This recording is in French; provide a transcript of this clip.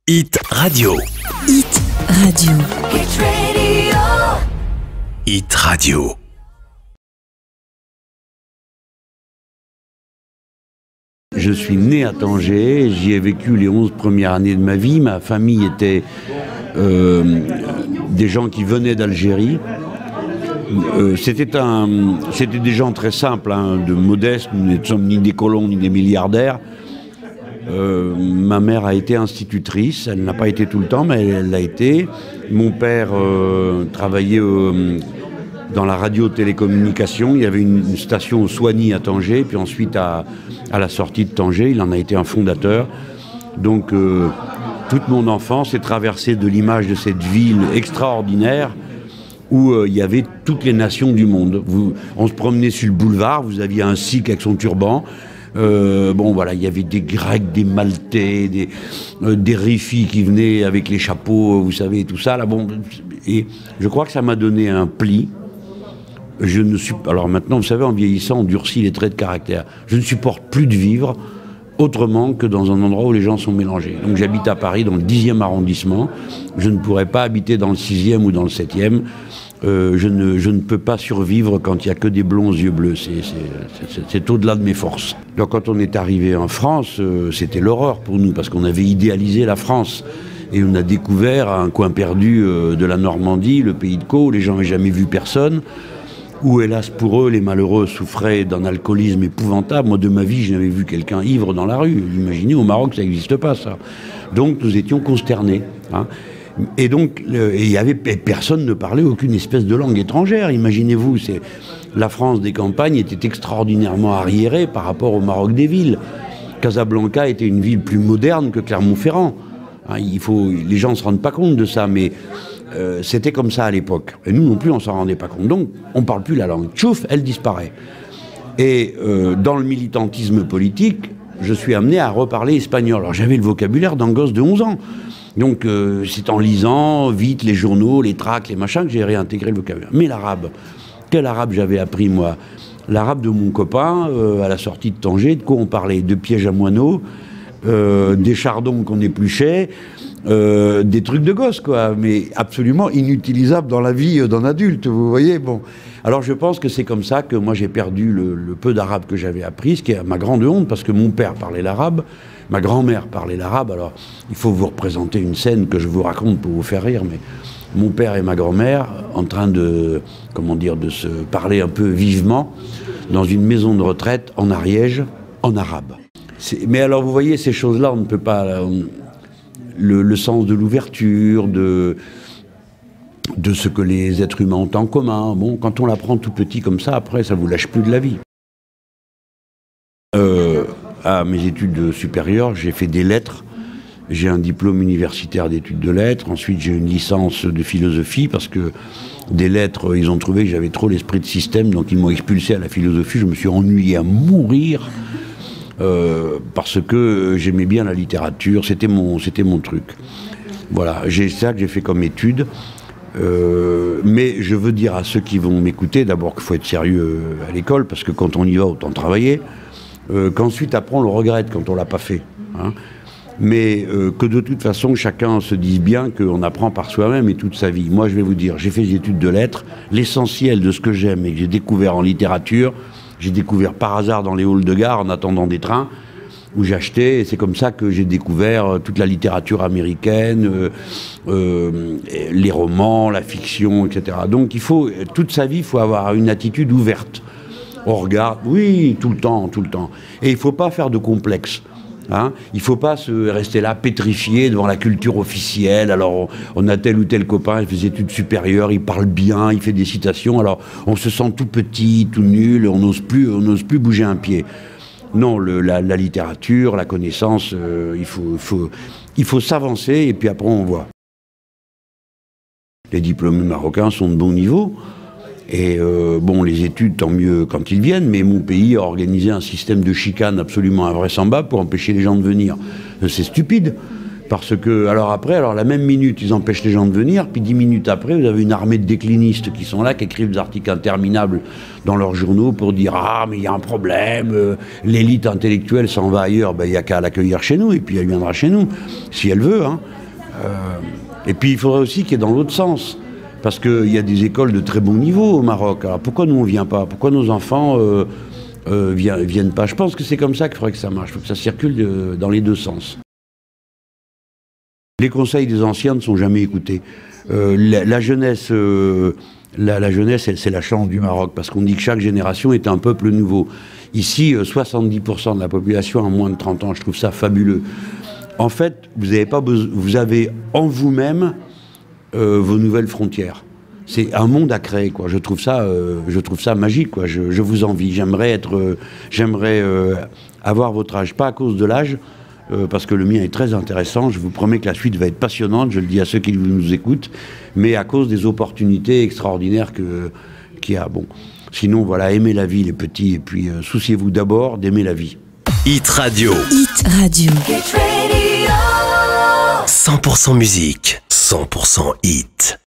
Hit Radio. Hit Radio. Hit Radio. Je suis né à Tanger, j'y ai vécu les 11 premières années de ma vie. Ma famille était des gens qui venaient d'Algérie. C'était des gens très simples, de modestes, nous ne sommes ni des colons ni des milliardaires. Ma mère a été institutrice, elle n'a pas été tout le temps, mais elle l'a été. Mon père travaillait dans la radio-télécommunication. Il y avait une station au Soigny à Tanger, puis ensuite à la sortie de Tanger, il en a été un fondateur. Donc toute mon enfance est traversée de l'image de cette ville extraordinaire où il y avait toutes les nations du monde. On se promenait sur le boulevard, vous aviez un sikh avec son turban. Il y avait des Grecs, des Maltais, des Rifis qui venaient avec les chapeaux, vous savez, tout ça. Et je crois que ça m'a donné un pli. Alors maintenant, vous savez, en vieillissant, on durcit les traits de caractère. Je ne supporte plus de vivre autrement que dans un endroit où les gens sont mélangés. Donc j'habite à Paris, dans le 10e arrondissement. Je ne pourrais pas habiter dans le 6e ou dans le 7e. Je ne peux pas survivre quand il n'y a que des blonds aux yeux bleus. C'est au-delà de mes forces. Donc quand on est arrivé en France, c'était l'horreur pour nous, parce qu'on avait idéalisé la France. Et on a découvert un coin perdu de la Normandie, le pays de Caux, où les gens n'avaient jamais vu personne, où, hélas pour eux, les malheureux souffraient d'un alcoolisme épouvantable. Moi, de ma vie, je n'avais vu quelqu'un ivre dans la rue. Imaginez, au Maroc, ça n'existe pas, ça. Donc nous étions consternés. Et donc, personne ne parlait aucune espèce de langue étrangère. Imaginez-vous, la France des campagnes était extraordinairement arriérée par rapport au Maroc des villes. Casablanca était une ville plus moderne que Clermont-Ferrand. Les gens ne se rendent pas compte de ça, mais c'était comme ça à l'époque. Et nous non plus, on ne s'en rendait pas compte. Donc, on ne parle plus la langue. Tchouf, elle disparaît. Et dans le militantisme politique, je suis amené à reparler espagnol. Alors, j'avais le vocabulaire d'un gosse de 11 ans. Donc c'est en lisant vite les journaux, les tracts, les machins que j'ai réintégré le vocabulaire. Mais l'arabe, quel arabe j'avais appris moi? L'arabe de mon copain, à la sortie de Tanger, de quoi on parlait? De pièges à moineaux, des chardons qu'on épluchait, des trucs de gosse, quoi, mais absolument inutilisables dans la vie d'un adulte, vous voyez. Bon, alors je pense que c'est comme ça que moi j'ai perdu le peu d'arabe que j'avais appris, ce qui est ma grande honte, parce que mon père parlait l'arabe, ma grand-mère parlait l'arabe. Alors il faut vous représenter une scène que je vous raconte pour vous faire rire, mais mon père et ma grand-mère en train de se parler un peu vivement dans une maison de retraite en Ariège, en arabe. Mais alors vous voyez, ces choses-là, on ne peut pas... Le sens de l'ouverture, de ce que les êtres humains ont en commun. Bon, quand on l'apprend tout petit comme ça, après, ça vous lâche plus de la vie. À mes études supérieures, j'ai fait des lettres. J'ai un diplôme universitaire d'études de lettres. Ensuite, j'ai une licence de philosophie, parce que des lettres, ils ont trouvé que j'avais trop l'esprit de système, donc ils m'ont expulsé à la philosophie. Je me suis ennuyé à mourir. Parce que j'aimais bien la littérature, c'était mon truc. Voilà, c'est ça que j'ai fait comme étude. Mais je veux dire à ceux qui vont m'écouter, d'abord qu'il faut être sérieux à l'école, parce que quand on y va, autant travailler, qu'ensuite après on le regrette quand on l'a pas fait. Mais que de toute façon, chacun se dise bien qu'on apprend par soi-même et toute sa vie. Moi, je vais vous dire, j'ai fait des études de lettres, l'essentiel de ce que j'aime et que j'ai découvert en littérature, j'ai découvert par hasard dans les halls de gare en attendant des trains où j'achetais, et c'est comme ça que j'ai découvert toute la littérature américaine, les romans, la fiction, etc. Donc toute sa vie, il faut avoir une attitude ouverte. On regarde, oui, tout le temps. Et il ne faut pas faire de complexe. Il ne faut pas se rester là pétrifié devant la culture officielle. Alors on a tel ou tel copain, il fait des études supérieures, il parle bien, il fait des citations, alors on se sent tout petit, tout nul, on n'ose plus bouger un pied. Non, la littérature, la connaissance, il faut s'avancer et puis après on voit. Les diplômés marocains sont de bon niveau. Et les études, tant mieux quand ils viennent, mais mon pays a organisé un système de chicane absolument invraisemblable pour empêcher les gens de venir. C'est stupide. Parce que, alors après, la même minute, ils empêchent les gens de venir, puis 10 minutes après, vous avez une armée de déclinistes qui sont là, qui écrivent des articles interminables dans leurs journaux pour dire « Ah, mais il y a un problème, l'élite intellectuelle s'en va ailleurs, ben, il n'y a qu'à l'accueillir chez nous, et puis elle viendra chez nous, si elle veut. Hein. » Et puis il faudrait aussi qu'il y ait dans l'autre sens, parce qu'il y a des écoles de très bon niveau au Maroc. Alors pourquoi nous on ne vient pas? Pourquoi nos enfants viennent pas? Je pense que c'est comme ça qu'il faudrait que ça marche, il faut que ça circule dans les deux sens. Les conseils des anciens ne sont jamais écoutés. La jeunesse, la jeunesse, c'est la chance du Maroc, parce qu'on dit que chaque génération est un peuple nouveau. Ici, 70% de la population a moins de 30 ans. Je trouve ça fabuleux. En fait, vous avez en vous-même vos nouvelles frontières. C'est un monde à créer, quoi. Je trouve ça magique, quoi. Je vous envie. J'aimerais avoir votre âge, pas à cause de l'âge. Parce que le mien est très intéressant, je vous promets que la suite va être passionnante, je le dis à ceux qui nous écoutent, mais à cause des opportunités extraordinaires qu'il y a. Bon. Sinon, voilà, aimez la vie les petits, et puis souciez-vous d'abord d'aimer la vie. Hit Radio. Hit Radio. 100% musique, 100% hit.